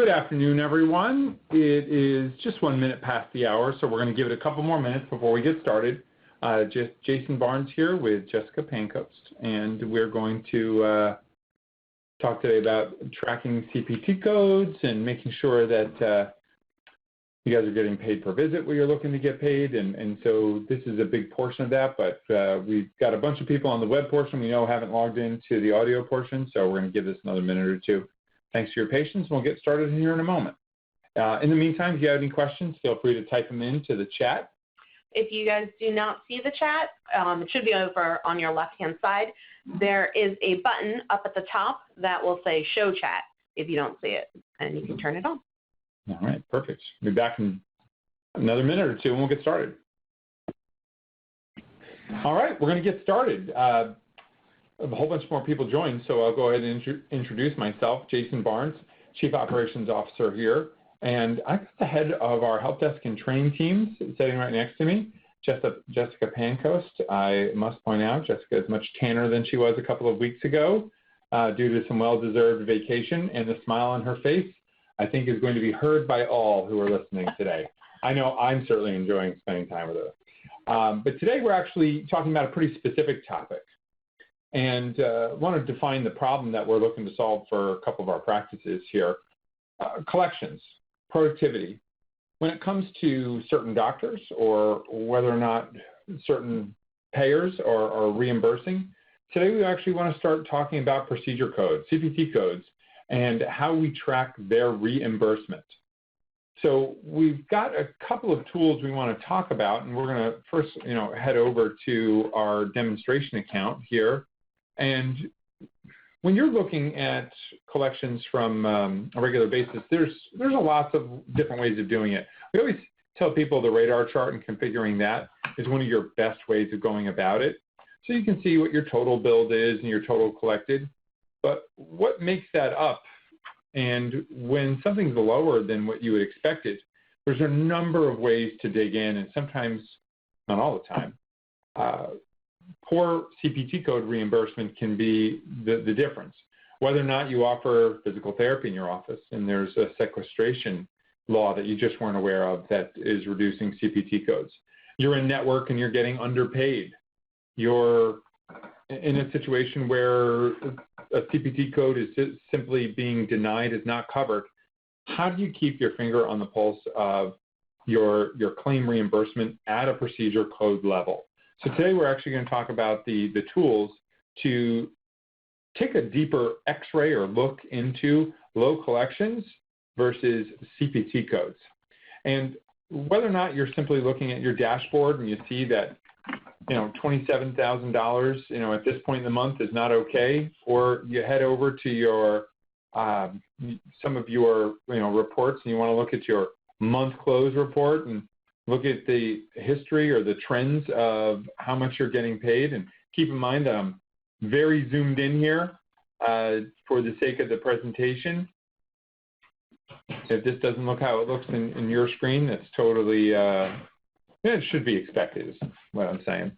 Good afternoon, everyone. It is just 1 minute past the hour, so we're going to give it a couple more minutes before we get started. Jason Barnes here with Jessica Pancoast, and we're going to talk today about tracking CPT codes and making sure that you guys are getting paid per visit where you're looking to get paid, and so this is a big portion of that, but we've got a bunch of people on the web portion we know haven't logged into the audio portion, so we're going to give this another minute or two. Thanks for your patience, and we'll get started here in a moment. In the meantime, if you have any questions, feel free to type them into the chat. If you guys do not see the chat, it should be over on your left-hand side. There is a button up at the top that will say Show Chat if you don't see it, and you can turn it on. All right, perfect. We'll be back in another minute or two, and we'll get started. All right, we're going to get started. A whole bunch more people joined, so I'll go ahead and introduce myself, Jason Barnes, Chief Operations Officer here, and I'm the head of our help desk and training teams sitting right next to me, Jessica Pancoast. I must point out, Jessica is much tanner than she was a couple of weeks ago due to some well-deserved vacation, and the smile on her face, I think, is going to be heard by all who are listening today. I know I'm certainly enjoying spending time with her. But today we're actually talking about a pretty specific topic. And want to define the problem that we're looking to solve for a couple of our practices here. Collections, productivity. When it comes to certain doctors or whether or not certain payers are reimbursing, today we actually want to start talking about procedure codes, CPT codes, and how we track their reimbursement. So we've got a couple of tools we want to talk about, and we're going to first head over to our demonstration account here. And when you're looking at collections from a regular basis, there's a lots of different ways of doing it. We always tell people the radar chart and configuring that is one of your best ways of going about it. So you can see what your total billed is and your total collected. But what makes that up? And when something's lower than what you had expected, there's a number of ways to dig in, and sometimes, not all the time, poor CPT code reimbursement can be the difference. Whether or not you offer physical therapy in your office, and there's a sequestration law that you just weren't aware of that is reducing CPT codes. You're in network and you're getting underpaid. You're in a situation where a CPT code is simply being denied, is not covered. How do you keep your finger on the pulse of your claim reimbursement at a procedure code level? So today we're actually going to talk about the tools to take a deeper x-ray or look into low collections versus CPT codes. And whether or not you're simply looking at your dashboard and you see that $27,000 at this point in the month is not okay, or you head over to your some of your reports and you want to look at your month close report and look at the history or the trends of how much you're getting paid. And keep in mind that I'm very zoomed in here for the sake of the presentation. If this doesn't look how it looks in your screen, that's totally, it should be expected is what I'm saying.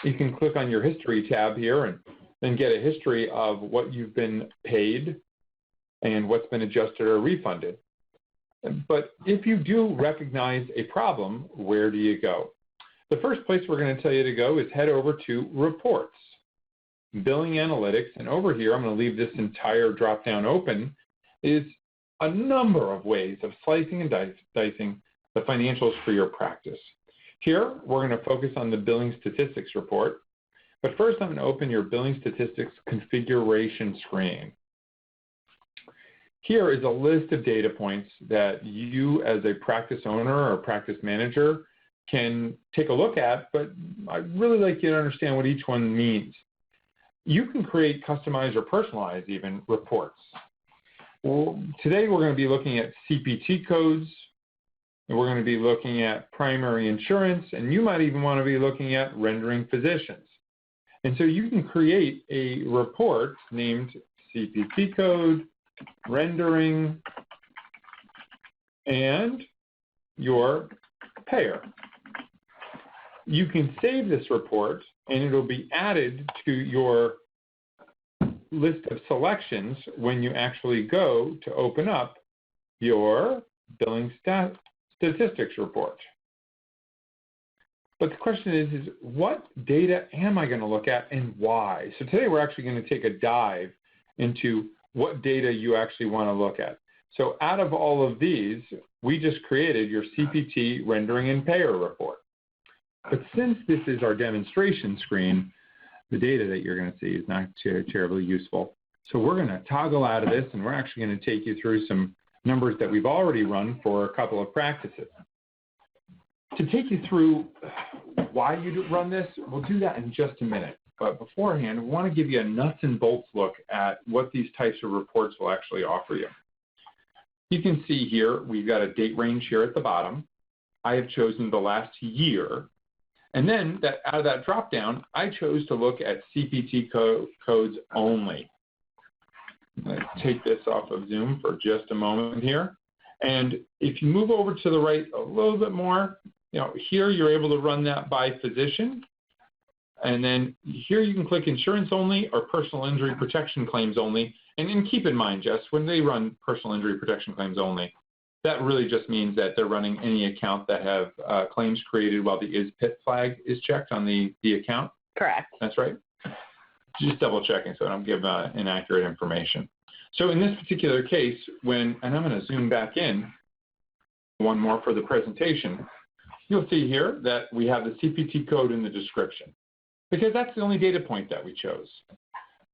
You can click on your history tab here and then get a history of what you've been paid and what's been adjusted or refunded. But if you do recognize a problem, where do you go? The first place we're going to tell you to go is head over to Reports, Billing Analytics, and over here, I'm going to leave this entire drop-down open, is a number of ways of slicing and dicing the financials for your practice. Here, we're going to focus on the Billing Statistics report, but first I'm going to open your Billing Statistics configuration screen. Here is a list of data points that you as a practice owner or practice manager can take a look at, but I'd really like you to understand what each one means. You can create, customize, or personalize even reports. Well, today we're going to be looking at CPT codes, and we're going to be looking at primary insurance, and you might even want to be looking at rendering physicians. And so you can create a report named CPT code, rendering, and your payer. You can save this report and it'll be added to your list of selections when you actually go to open up your billing statistics report. But the question is what data am I going to look at and why? So today we're actually going to take a dive into what data you actually want to look at. So out of all of these, we just created your CPT rendering and payer report. But since this is our demonstration screen, the data that you're going to see is not terribly useful. So we're going to toggle out of this, and we're actually going to take you through some numbers that we've already run for a couple of practices. To take you through why you run this, we'll do that in just a minute. But beforehand, we want to give you a nuts and bolts look at what these types of reports will actually offer you. You can see here, we've got a date range here at the bottom. I have chosen the last year. And then out of that drop down, I chose to look at CPT codes only. Let's take this off of Zoom for just a moment here. And if you move over to the right a little bit more, here you're able to run that by physician. And then here you can click insurance only or personal injury protection claims only. And keep in mind, Jess, when they run personal injury protection claims only, that really just means that they're running any account that have claims created while the IS-PIT flag is checked on the account. Correct. That's right. Just double checking so I don't give inaccurate information. So in this particular case, and I'm going to zoom back in one more for the presentation, you'll see here that we have the CPT code in the description because that's the only data point that we chose.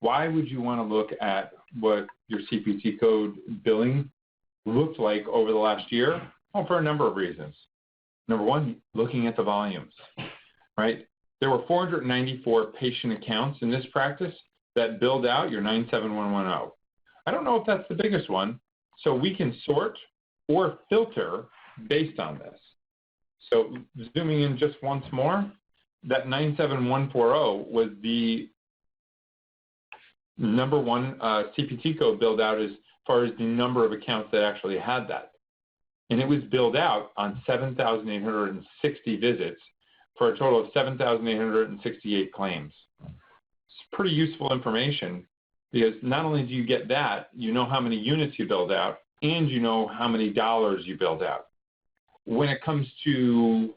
Why would you want to look at what your CPT code billing looked like over the last year? Well, for a number of reasons. Number one, looking at the volumes, right? There were 494 patient accounts in this practice that billed out your 97110. I don't know if that's the biggest one, so we can sort or filter based on this. So zooming in just once more, that 97140 was the number one CPT code billed out as far as the number of accounts that actually had that. And it was billed out on 7,860 visits for a total of 7,868 claims. It's pretty useful information because not only do you get that, you know how many units you billed out and you know how many dollars you billed out. When it comes to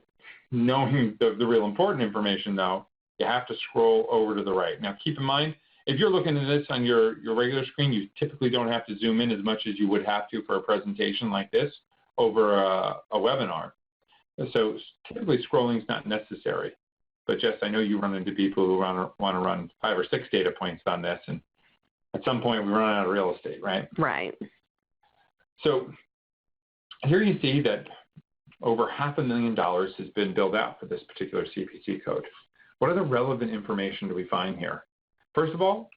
knowing the real important information, though, you have to scroll over to the right. Now, keep in mind, if you're looking at this on your regular screen, you typically don't have to zoom in as much as you would have to for a presentation like this over a webinar. So typically scrolling is not necessary. But Jess, I know you run into people who want to run 5 or 6 data points on this, and at some point we run out of real estate, right? Right. So here you see that over $500,000 has been billed out for this particular CPT code. What other relevant information do we find here? First of all,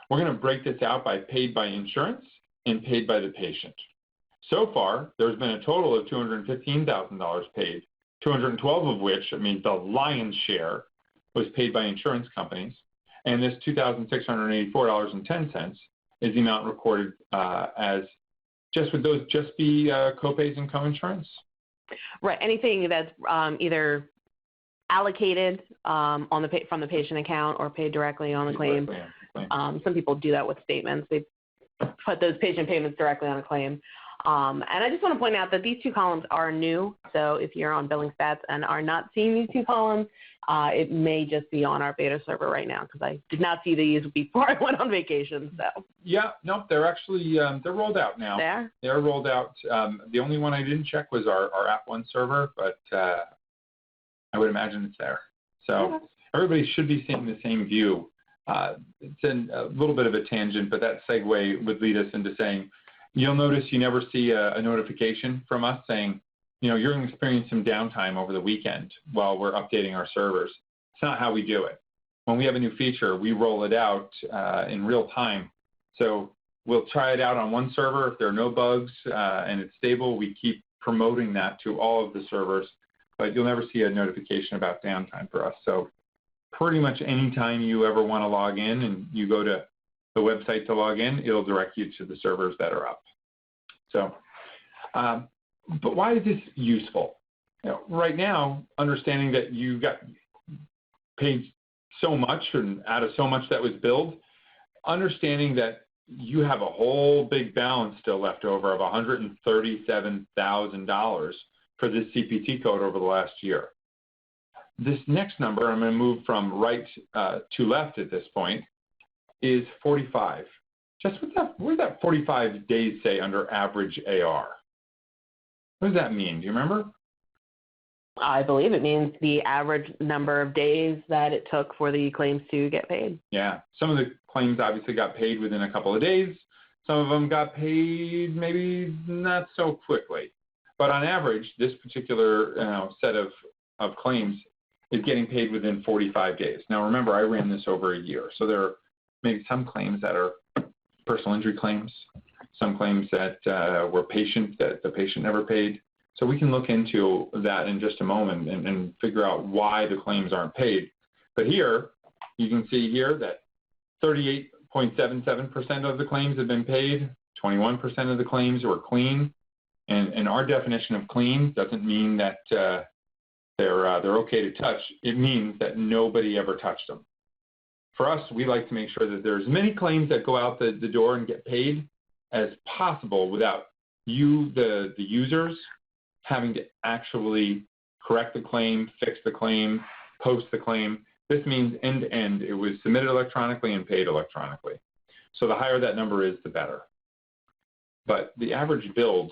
we're going to break this out by paid by insurance and paid by the patient. So far, there's been a total of $215,000 paid, 212 of which, I mean, the lion's share was paid by insurance companies. And this $2,684.10 is the amount recorded as would those just be copays and co-insurance? Right. Anything that's either allocated from the patient account or paid directly on the claim. Some people do that with statements. They put those patient payments directly on a claim. And I just want to point out that these 2 columns are new. So if you're on billing stats and are not seeing these 2 columns, it may just be on our beta server right now because I did not see these before I went on vacation. So yeah, no, they're actually they're rolled out now. They're rolled out. The only one I didn't check was our App One server, but I would imagine it's there. So everybody should be seeing the same view. It's a little bit of a tangent, but that segue would lead us into saying, you'll notice you never see a notification from us saying, you're going to experience some downtime over the weekend while we're updating our servers. It's not how we do it. When we have a new feature, we roll it out in real time. So we'll try it out on one server. If there are no bugs and it's stable, we keep promoting that to all of the servers. But you'll never see a notification about downtime for us. So pretty much any time you ever want to log in and you go to the website to log in, it'll direct you to the servers that are up. So, but why is this useful? Right now, understanding that you got paid so much and out of so much that was billed, understanding that you have a whole big balance still left over of $137,000 for this CPT code over the last year. This next number, I'm going to move from right to left at this point, is 45. Just what does that 45 days say under average AR? What does that mean? Do you remember? I believe it means the average number of days that it took for the claims to get paid. Yeah. Some of the claims obviously got paid within a couple of days. Some of them got paid maybe not so quickly. But on average, this particular set of claims is getting paid within 45 days. Now, remember, I ran this over a year. So there are maybe some claims that are personal injury claims, some claims that were that the patient never paid. So we can look into that in just a moment and figure out why the claims aren't paid. But here, you can see here that 38.77% of the claims have been paid, 21% of the claims were clean. And our definition of clean doesn't mean that they're okay to touch. It means that nobody ever touched them. For us, we like to make sure that there's many claims that go out the door and get paid as possible without you, the users, having to actually correct the claim, fix the claim, post the claim. This means end-to-end. It was submitted electronically and paid electronically. So the higher that number is, the better. But the average billed,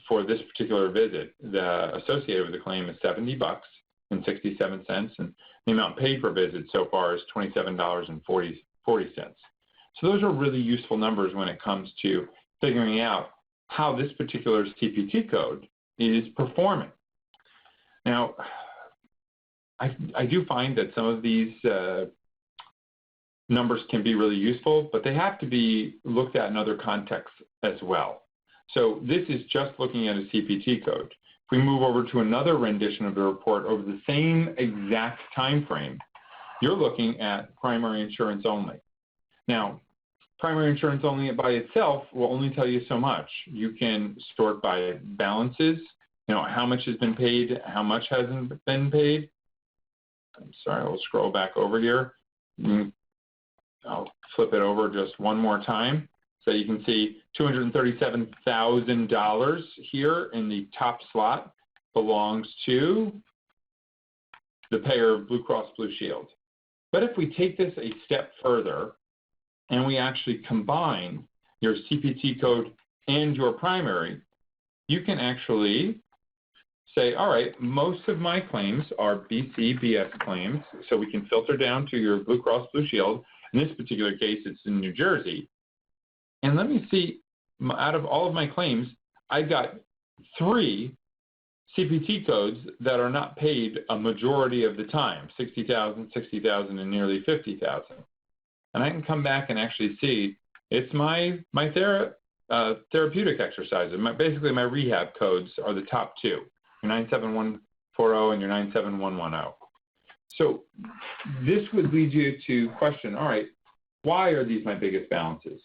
for this particular visit, associated with the claim is $70.67, and the amount paid per visit so far is $27.40. So those are really useful numbers when it comes to figuring out how this particular CPT code is performing. Now, I do find that some of these numbers can be really useful, but they have to be looked at in other contexts as well. So this is just looking at a CPT code. If we move over to another rendition of the report over the same exact time frame, you're looking at primary insurance only. Now, primary insurance only by itself will only tell you so much. You can sort by balances, how much has been paid, how much hasn't been paid. I'm sorry, I'll scroll back over here. I'll flip it over just one more time. So you can see $237,000 here in the top slot belongs to the payer of Blue Cross Blue Shield. But if we take this a step further and we actually combine your CPT code and your primary, you can actually say, all right, most of my claims are BCBS claims, so we can filter down to your Blue Cross Blue Shield. In this particular case, it's in New Jersey. And let me see, out of all of my claims, I've got 3 CPT codes that are not paid a majority of the time, $60,000, $60,000, and nearly $50,000. And I can come back and actually see it's my therapeutic exercises. Basically, my rehab codes are the top 2, your 97140 and your 97110. So this would lead you to question, all right, why are these my biggest balances?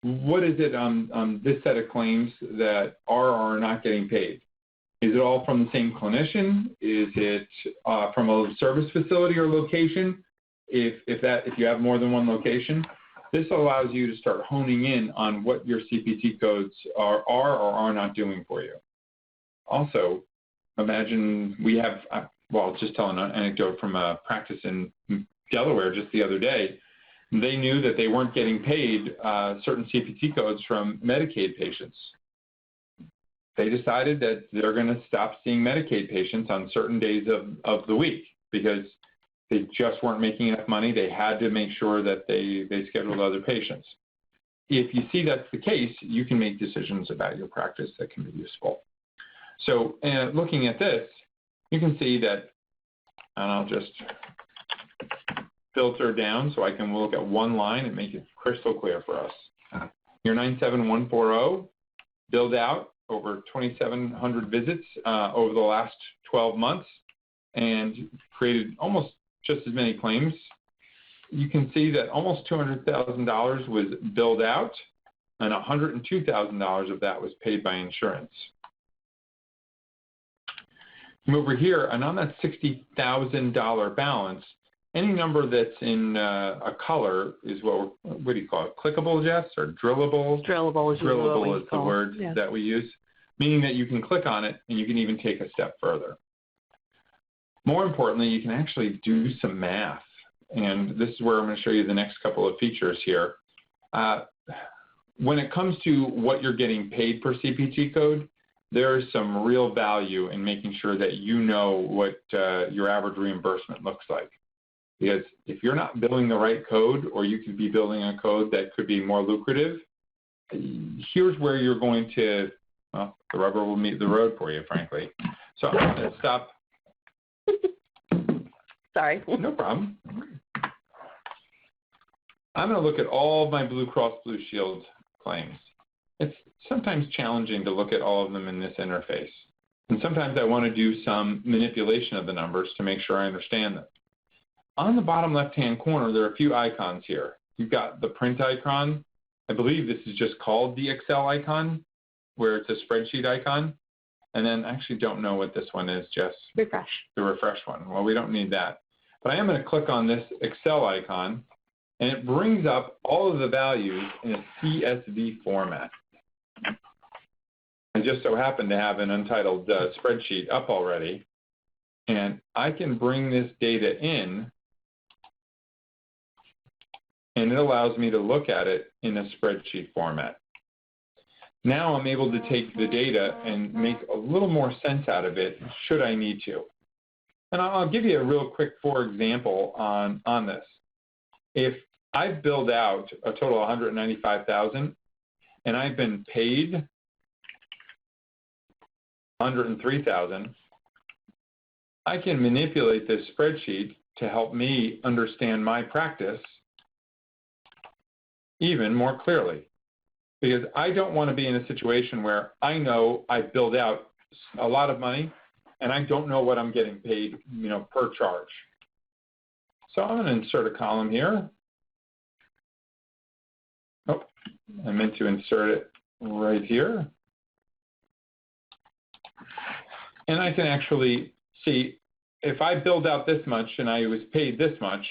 What is it on this set of claims that are or are not getting paid? Is it all from the same clinician? Is it from a service facility or location? If you have more than one location, this allows you to start honing in on what your CPT codes are or are not doing for you. Also, imagine we have, I'll just tell an anecdote from a practice in Delaware just the other day. They knew that they weren't getting paid certain CPT codes from Medicaid patients. They decided that they're going to stop seeing Medicaid patients on certain days of the week because they just weren't making enough money. They had to make sure that they scheduled other patients. If you see that's the case, you can make decisions about your practice that can be useful. So looking at this, you can see that, and I'll just filter down so I can look at one line and make it crystal clear for us. Your 97140 billed out over 2,700 visits over the last 12 months and created almost just as many claims. You can see that almost $200,000 was billed out and $102,000 of that was paid by insurance. Come over here, and on that $60,000 balance, any number that's in a color is what do you call it? Clickable, Jess, or drillable? Drillable is Drillable is the word that we use, meaning that you can click on it and you can even take a step further. More importantly, you can actually do some math. And this is where I'm going to show you the next couple of features here. When it comes to what you're getting paid per CPT code, there is some real value in making sure that you know what your average reimbursement looks like. Because if you're not billing the right code, or you could be billing a code that could be more lucrative, here's where you're going to, well, the rubber will meet the road for you, frankly. So I'm going to stop. Sorry. No problem. I'm going to look at all of my Blue Cross Blue Shield claims. It's sometimes challenging to look at all of them in this interface. And sometimes I want to do some manipulation of the numbers to make sure I understand them. On the bottom left-hand corner, there are a few icons here. You've got the print icon. I believe this is just called the Excel icon, where it's a spreadsheet icon. And then I actually don't know what this one is, Jess. Refresh. The refresh one. Well, we don't need that. But I am going to click on this Excel icon, and it brings up all of the values in a CSV format. I just so happen to have an untitled spreadsheet up already, and I can bring this data in, and it allows me to look at it in a spreadsheet format. Now I'm able to take the data and make a little more sense out of it should I need to. And I'll give you a real quick for example on this. If I've billed out a total of $195,000 and I've been paid $103,000, I can manipulate this spreadsheet to help me understand my practice even more clearly. Because I don't want to be in a situation where I know I've billed out a lot of money and I don't know what I'm getting paid, per charge. So I'm going to insert a column here. Oh, I meant to insert it right here. And I can actually see if I billed out this much and I was paid this much,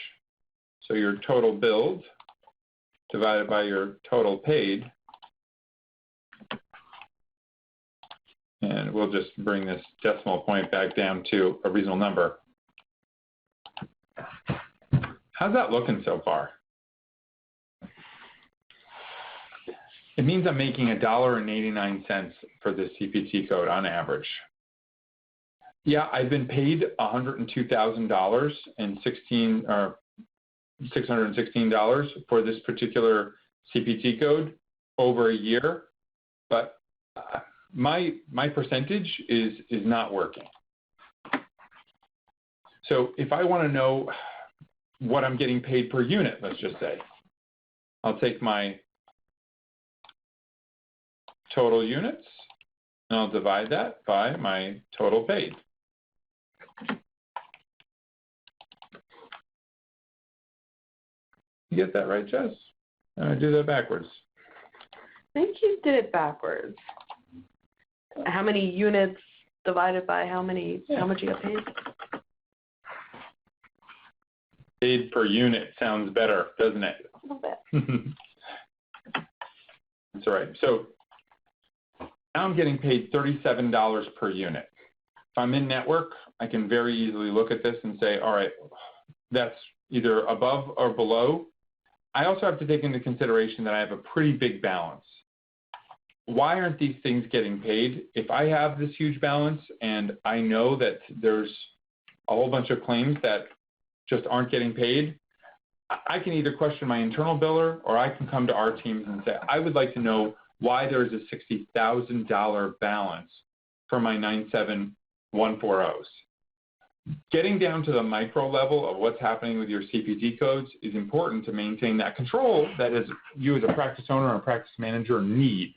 so your total billed divided by your total paid, and we'll just bring this decimal point back down to a reasonable number. How's that looking so far? It means I'm making $1.89 for this CPT code on average. Yeah, I've been paid $102,000 and $616 for this particular CPT code over a year, but my percentage is not working. So if I want to know what I'm getting paid per unit, let's just say, I'll take my total units and I'll divide that by my total paid. You get that right, Jess? I do that backwards. I think you did it backwards. How many units divided by how much you got paid? Paid per unit sounds better, doesn't it? A little bit. That's all right. So now I'm getting paid $37 per unit. If I'm in network, I can very easily look at this and say, all right, that's either above or below. I also have to take into consideration that I have a pretty big balance. Why aren't these things getting paid? If I have this huge balance and I know that there's a whole bunch of claims that just aren't getting paid, I can either question my internal biller or I can come to our teams and say, I would like to know why there's a $60,000 balance for my 97140s. Getting down to the micro level of what's happening with your CPT codes is important to maintain that control that is you as a practice owner or a practice manager need.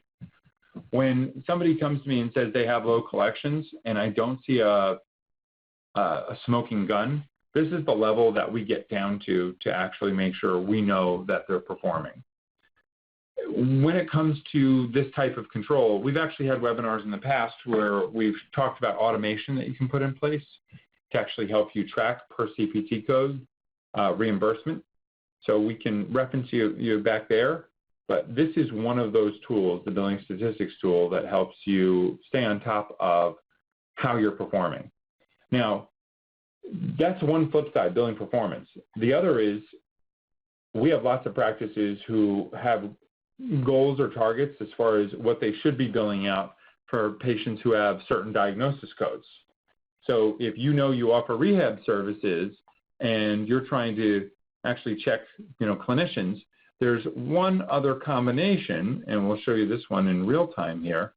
When somebody comes to me and says they have low collections and I don't see a smoking gun, this is the level that we get down to actually make sure we know that they're performing. When it comes to this type of control, we've actually had webinars in the past where we've talked about automation that you can put in place to actually help you track per CPT code. reimbursement. So we can reference you back there. But this is one of those tools, the billing statistics tool, that helps you stay on top of how you're performing. Now, that's one flip side, billing performance. The other is we have lots of practices who have goals or targets as far as what they should be billing out for patients who have certain diagnosis codes. So if you know you offer rehab services and you're trying to actually check, clinicians, there's one other combination, and we'll show you this one in real time here,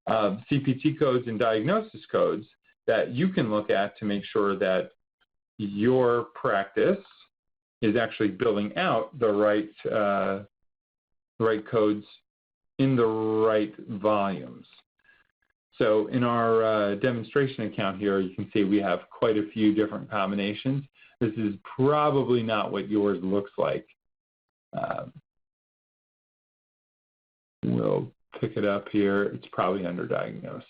of CPT codes and diagnosis codes that you can look at to make sure that your practice is actually billing out the right codes in the right volumes. So in our demonstration account here, you can see we have quite a few different combinations. This is probably not what yours looks like. We'll pick it up here. It's probably under diagnosis.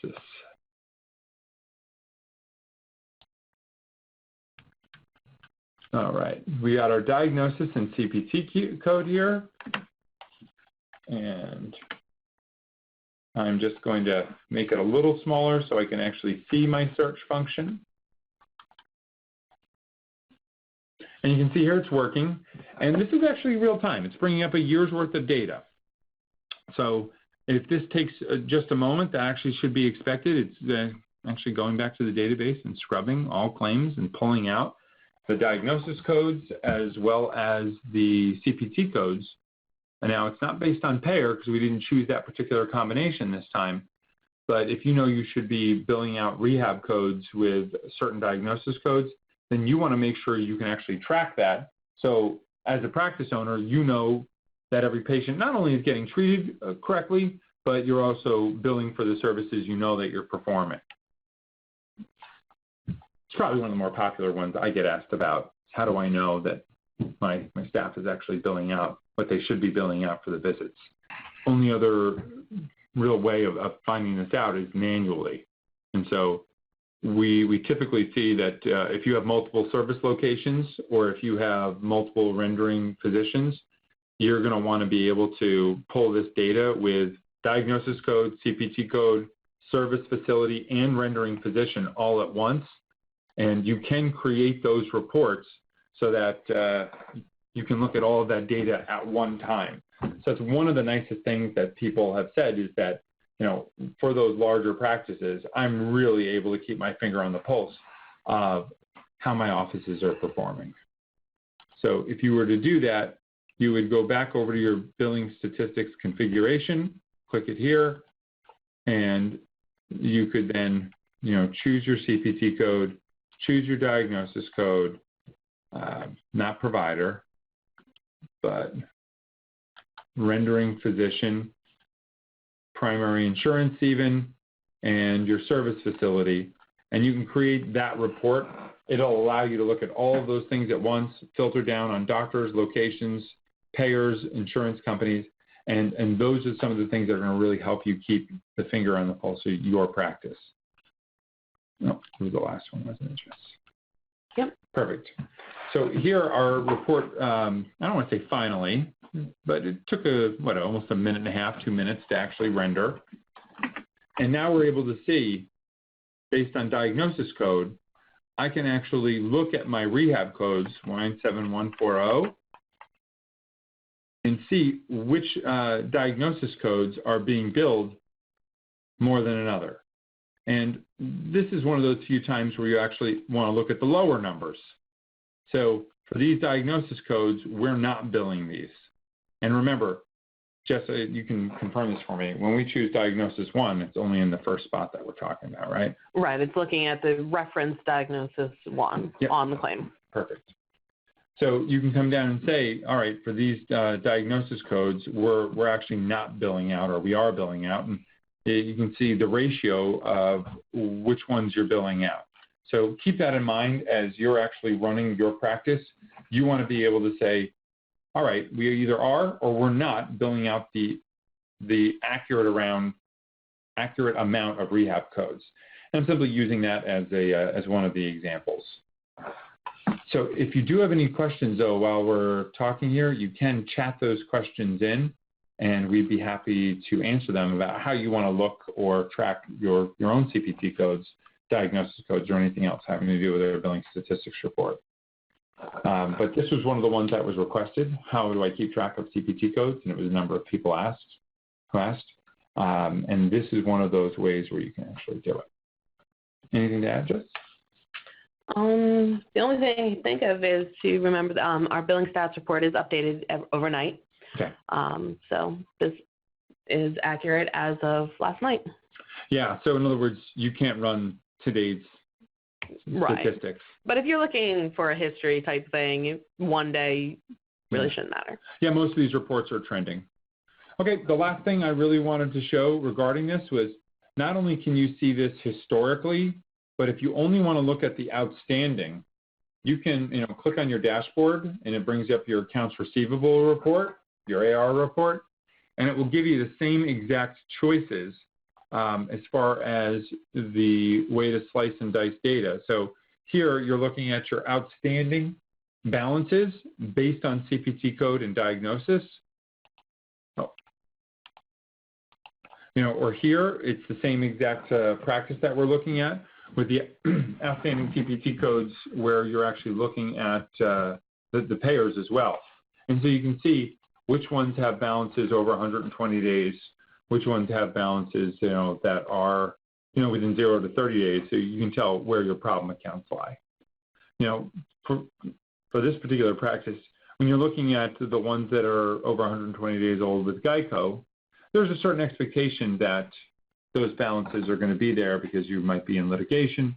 All right, we got our diagnosis and CPT code here. And I'm just going to make it a little smaller so I can actually see my search function. And you can see here it's working. And this is actually real time. It's bringing up a year's worth of data. So if this takes just a moment, that actually should be expected. It's actually going back to the database and scrubbing all claims and pulling out the diagnosis codes as well as the CPT codes. And now it's not based on payer because we didn't choose that particular combination this time. But if you know you should be billing out rehab codes with certain diagnosis codes, then you want to make sure you can actually track that. So as a practice owner, you know that every patient not only is getting treated correctly, but you're also billing for the services you know that you're performing. It's probably one of the more popular ones I get asked about. How do I know that my staff is actually billing out what they should be billing out for the visits? Only other real way of finding this out is manually. And so we typically see that if you have multiple service locations or if you have multiple rendering physicians, you're going to want to be able to pull this data with diagnosis code, CPT code, service facility, and rendering physician all at once. And you can create those reports so that you can look at all of that data at one time. So it's one of the nicest things that people have said is that, for those larger practices, I'm really able to keep my finger on the pulse of how my offices are performing. So if you were to do that, you would go back over to your billing statistics configuration, click it here, and you could then, choose your CPT code, choose your diagnosis code, not provider, but rendering physician, primary insurance even, and your service facility. And you can create that report. It'll allow you to look at all of those things at once, filter down on doctors, locations, payers, insurance companies, and those are some of the things that are going to really help you keep the finger on the pulse of your practice. No, it was the last one, wasn't it, Jess? Yep. Perfect. So here our report, I don't want to say finally, but it took almost a minute and a half, 2 minutes to actually render. And now we're able to see, based on diagnosis code, I can actually look at my rehab codes, 97140, and see which diagnosis codes are being billed more than another. And this is one of those few times where you actually want to look at the lower numbers. So for these diagnosis codes, we're not billing these. And remember, Jess, you can confirm this for me. When we choose diagnosis 1, it's only in the first spot that we're talking about, right? Right. It's looking at the reference diagnosis 1 on the claim. Perfect. So you can come down and say, all right, for these diagnosis codes, we're actually not billing out, or we are billing out. And you can see the ratio of which ones you're billing out. So keep that in mind as you're actually running your practice. You want to be able to say, all right, we either are or we're not billing out the accurate amount of rehab codes. And I'm simply using that as one of the examples. So if you do have any questions, though, while we're talking here, you can chat those questions in, and we'd be happy to answer them about how you want to look or track your own CPT codes, diagnosis codes, or anything else having to do with their billing statistics report. But this was one of the ones that was requested. How do I keep track of CPT codes? And it was a number of people who asked. And this is one of those ways where you can actually do it. Anything to add, Jess? The only thing I can think of is to remember that our billing stats report is updated overnight. Okay. So this is accurate as of last night. Yeah. So in other words, you can't run today's statistics. Right. But if you're looking for a history type thing, one day really shouldn't matter. Yeah, most of these reports are trending. Okay, the last thing I really wanted to show regarding this was not only can you see this historically, but if you only want to look at the outstanding, you can click on your dashboard and it brings up your accounts receivable report, your AR report, and it will give you the same exact choices as far as the way to slice and dice data. So here you're looking at your outstanding balances based on CPT code and diagnosis. Or here it's the same exact practice that we're looking at with the outstanding CPT codes where you're actually looking at the payers as well. And so you can see which ones have balances over 120 days, which ones have balances that are within 0 to 30 days, so you can tell where your problem accounts lie. For this particular practice, when you're looking at the ones that are over 120 days old with Geico, there's a certain expectation that those balances are going to be there because you might be in litigation.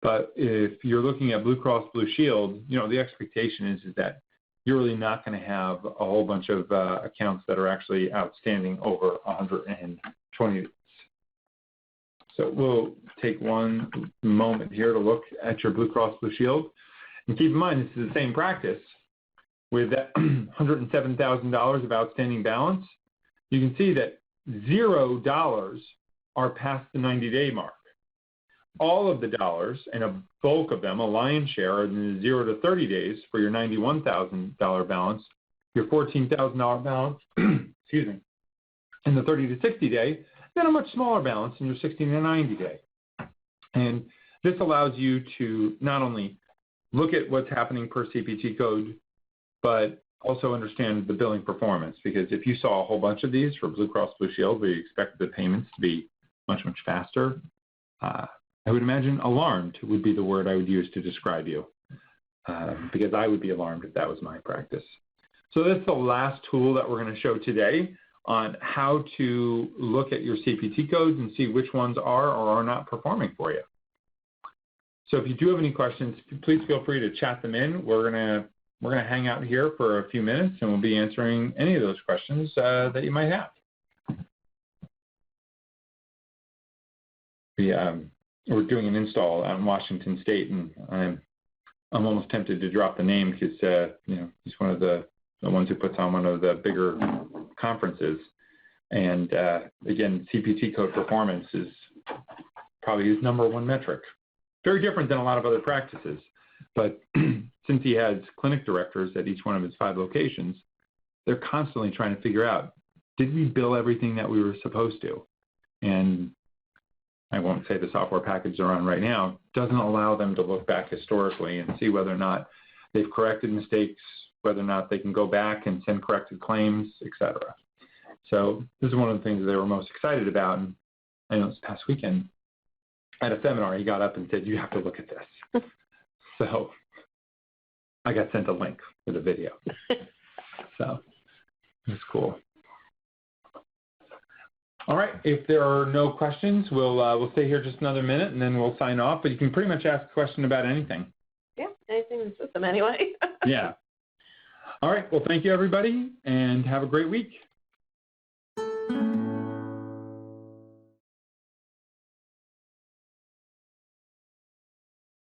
But if you're looking at Blue Cross Blue Shield, the expectation is that you're really not going to have a whole bunch of accounts that are actually outstanding over 120 days. So we'll take one moment here to look at your Blue Cross Blue Shield. And keep in mind, this is the same practice with that $107,000 of outstanding balance. You can see that $0 are past the 90-day mark. All of the dollars, and a bulk of them, a lion's share, are in the 0 to 30 days for your $91,000 balance, your $14,000 balance, excuse me, in the 30 to 60 day, then a much smaller balance in your 60 to 90 day. And this allows you to not only look at what's happening per CPT code, but also understand the billing performance, because if you saw a whole bunch of these for Blue Cross Blue Shield where you expect the payments to be much, much faster, I would imagine alarmed would be the word I would use to describe you, because I would be alarmed if that was my practice. So that's the last tool that we're going to show today on how to look at your CPT codes and see which ones are or are not performing for you. So if you do have any questions, please feel free to chat them in. We're going to hang out here for a few minutes, and we'll be answering any of those questions that you might have. We're doing an install out in Washington State, and I'm almost tempted to drop the name because he's one of the ones who puts on one of the bigger conferences. And again, CPT code performance is probably his #1 metric. Very different than a lot of other practices, but since he has clinic directors at each one of his 5 locations, they're constantly trying to figure out, did we bill everything that we were supposed to? And I won't say the software package they're on right now doesn't allow them to look back historically and see whether or not they've corrected mistakes, whether or not they can go back and send corrected claims, etc. So this is one of the things that they were most excited about. And I know this past weekend at a seminar, he got up and said, you have to look at this. So I got sent a link for the video. So it's cool. All right, if there are no questions, we'll stay here just another minute and then we'll sign off. But you can pretty much ask a question about anything. Yeah, anything in the system anyway. Yeah. All right, well, thank you, everybody, and have a great week.